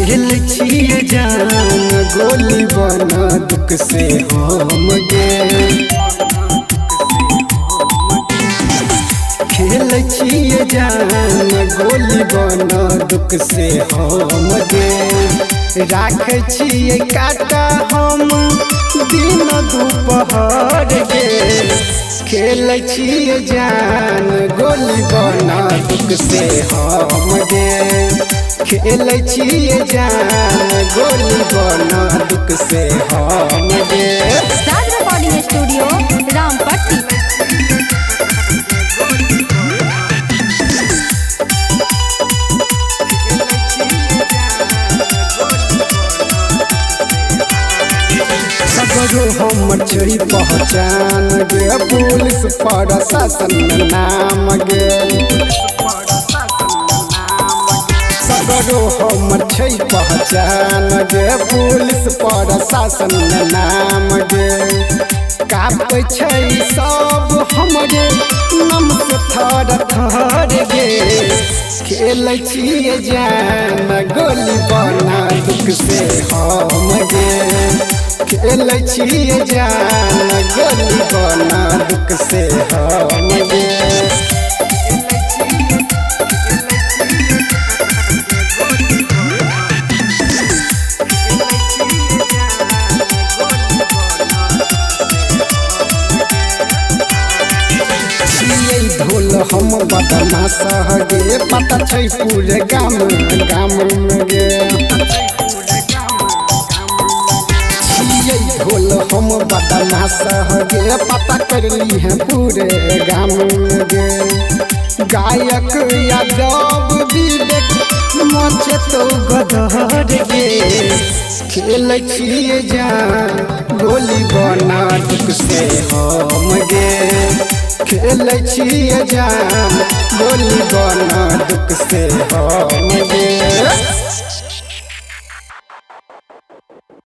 खेल छिए जान गोली बना दुख से हम गे। खेल छिए जान गोली बना दुख से हम गे। राख छिए काटा हम दिन दोपहर गे। खेल छिए जान गोली बना दुख से हम गे। खेल छिए जान गोली बना दुख से हम गे। राज रिकॉर्डिंग स्टूडियो रामपट्टी। सगरो हमर छई पहचान गे। पुलिस प्रशासन में नाम गे। सगरो हमर छई पहचान गे। पुलिस प्रशासन में नाम गे। कापै छै सब हमरे नम से थर थर गे। खेल छिए जान गोली बना दुख से हम गे। खेल छिए जान गोली बना दुख से हम गे। ढोल हम बदमाश गे। पता छै पूरे गाम में गे। ढोल हम बदमाश गे। पता करली है पूरे गाम में गे। गायक यादव विवेक मचे तो गदर गे। खेल छिए जान गोली बना दुख से हम गे। खेल छिए जान गोली बना दुख से हम गे।